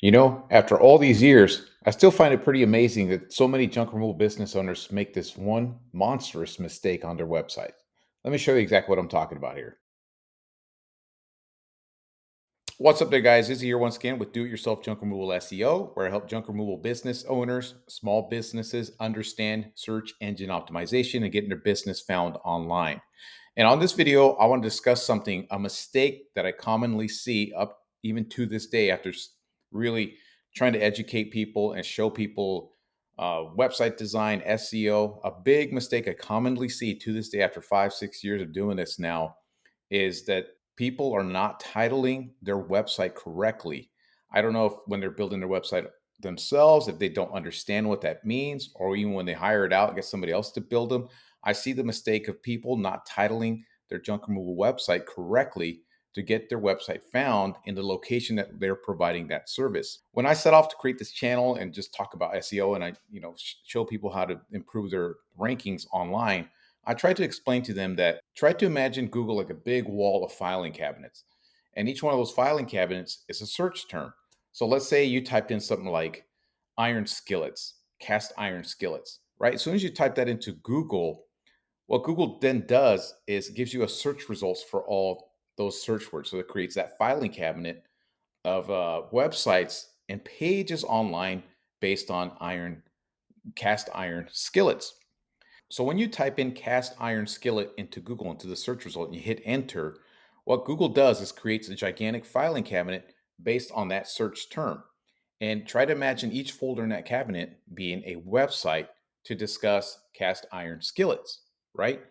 After all these years, I still find it pretty amazing that so many junk removal business owners make this one monstrous mistake on their website. Let me show you exactly what I'm talking about here. What's up there, guys? Izzy here once again with Do It Yourself Junk Removal SEO, where I help junk removal business owners, small businesses understand search engine optimization and getting their business found online. And on this video, I want to discuss a mistake that I commonly see up even to this day after really trying to educate people and show people website design, SEO. A big mistake I commonly see to this day after 5, 6 years of doing this now is that people are not titling their website correctly. I don't know if when they're building their website themselves, if they don't understand what that means, or even when they hire it out, get somebody else to build them. I see the mistake of people not titling their junk removal website correctly to get their website found in the location that they're providing that service. When I set off to create this channel and just talk about SEO and show people how to improve their rankings online, I tried to explain to them that try to imagine Google like a big wall of filing cabinets. And each one of those filing cabinets is a search term. So let's say you typed in something like iron skillets, cast iron skillets, right? As soon as you type that into Google, what Google then does is gives you a search results for all those search words. So it creates that filing cabinet of websites and pages online based on cast iron skillets. So when you type in cast iron skillet into Google into the search result and you hit enter, what Google does is creates a gigantic filing cabinet based on that search term. And try to imagine each folder in that cabinet being a website to discuss cast iron skillets, right?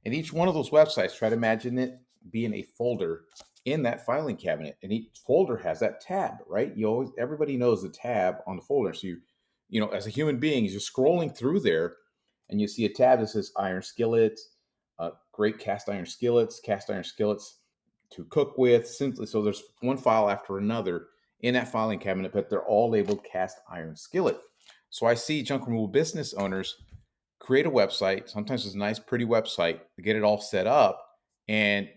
And each one of those websites, try to imagine it being a folder in that filing cabinet. And each folder has that tab, right? Everybody knows the tab on the folder. So as a human being, you're scrolling through there and you see a tab that says iron skillets, great cast iron skillets to cook with. Simply, so there's one file after another in that filing cabinet, but they're all labeled cast iron skillet. So I see junk removal business owners create a website. Sometimes it's a nice, pretty website to get it all set up, and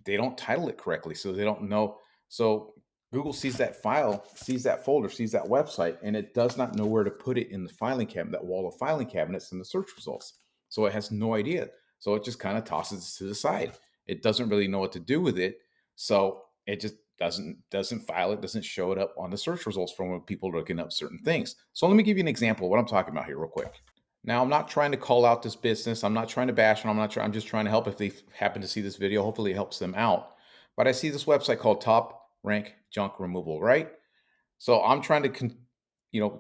they don't title it correctly, so they don't know. So Google sees that file, sees that folder, sees that website, and it does not know where to put it in the filing cabinet, that wall of filing cabinets in the search results. So it has no idea. So it just kind of tosses it to the side. It doesn't really know what to do with it. So it just doesn't file it, doesn't show it up on the search results from when people are looking up certain things. So let me give you an example of what I'm talking about here real quick. Now, I'm not trying to call out this business. I'm not trying to bash them. I'm just trying to help if they happen to see this video. Hopefully it helps them out. But I see this website called Top Rank Junk Removal, right? So I'm trying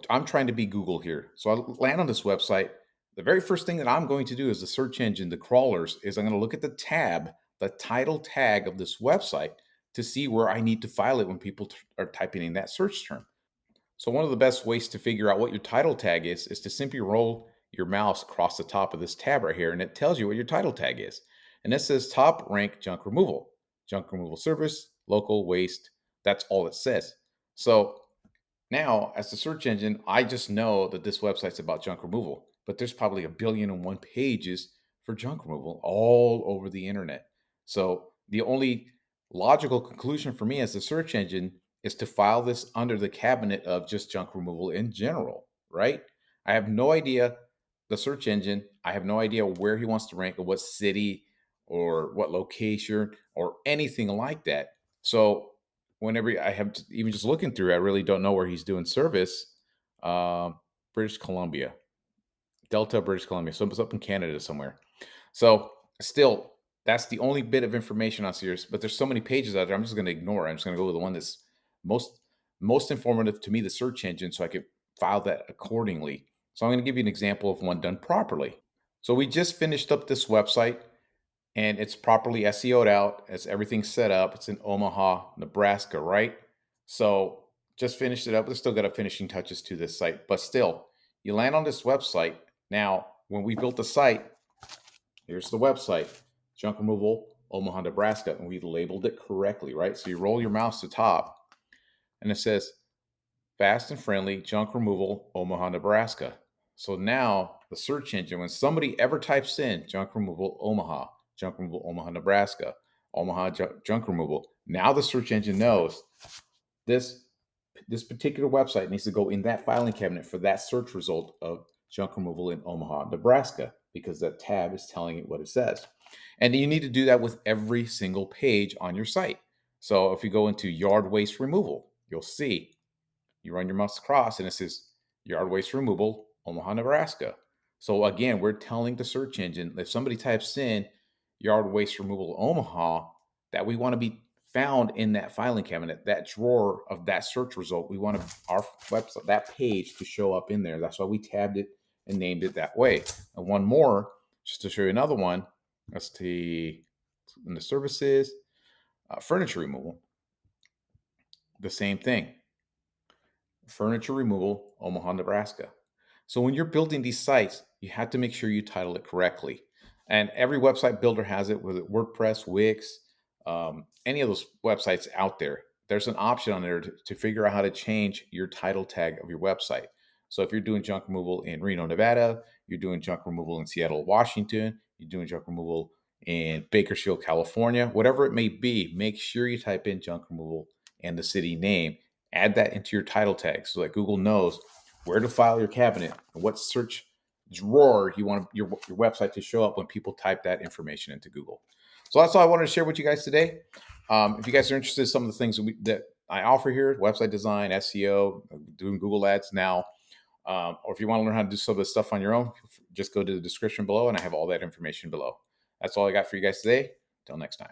I'm trying to be Google here. So I land on this website. The very first thing that I'm going to do is the search engine, the crawlers, is I'm going to look at the title tag of this website to see where I need to file it when people are typing in that search term. So one of the best ways to figure out what your title tag is to simply roll your mouse across the top of this tab right here, and it tells you what your title tag is. And this says top rank junk removal service, local waste. That's all it says. So now, as the search engine, I just know that this website's about junk removal, but there's probably 1,000,000,001 pages for junk removal all over the internet. So the only logical conclusion for me as the search engine is to file this under the cabinet of just junk removal in general, right? I have no idea the search engine, I have no idea where he wants to rank or what city or what location or anything like that. So whenever I have even just looking through, I really don't know where he's doing service. Uh, British Columbia, Delta, British Columbia. So it's up in Canada somewhere. So still, that's the only bit of information on Sears. But there's so many pages out there. I'm just going to ignore it. I'm just going to go with the one that's most most informative to me, the search engine, so I could file that accordingly. So I'm going to give you an example of one done properly. So we just finished up this website and it's properly SEO'd out. It's everything set up. It's in Omaha, Nebraska, right? So just finished it up. There's still got a finishing touches to this site, but still, you land on this website. Now, when we built the site, here's the website, Junk Removal, Omaha, Nebraska, and we labeled it correctly, right? So you roll your mouse to top, and it says fast and friendly junk removal, Omaha, Nebraska. So now the search engine, when somebody ever types in junk removal, Omaha, Nebraska, Omaha junk removal, now the search engine knows this This particular website needs to go in that filing cabinet for that search result of junk removal in Omaha, Nebraska, because that tab is telling it what it says. And you need to do that with every single page on your site. So if you go into yard waste removal, you'll see you run your mouse across and it says yard waste removal, Omaha, Nebraska. So again, we're telling the search engine if somebody types in yard waste removal Omaha, that we want to be found in that filing cabinet, that drawer of that search result. We want our website, that page to show up in there. That's why we tabbed it and named it that way. And one more, just to show you another one, that's in the services, furniture removal. The same thing. Furniture removal, Omaha, Nebraska. So when you're building these sites, you have to make sure you title it correctly. And every website builder has it, whether WordPress, Wix, any of those websites out there. There's an option on there to figure out how to change your title tag of your website. So if you're doing junk removal in Reno, Nevada, you're doing junk removal in Seattle, Washington, you're doing junk removal in Bakersfield, California, whatever it may be, make sure you type in junk removal and the city name. Add that into your title tag so that Google knows where to file your cabinet and what search drawer you want your website to show up when people type that information into Google. So that's all I wanted to share with you guys today. If you guys are interested in some of the things that I offer here, website design, SEO, doing Google ads now, or if you want to learn how to do some of this stuff on your own, just go to the description below and I have all that information below. That's all I got for you guys today. Until next time.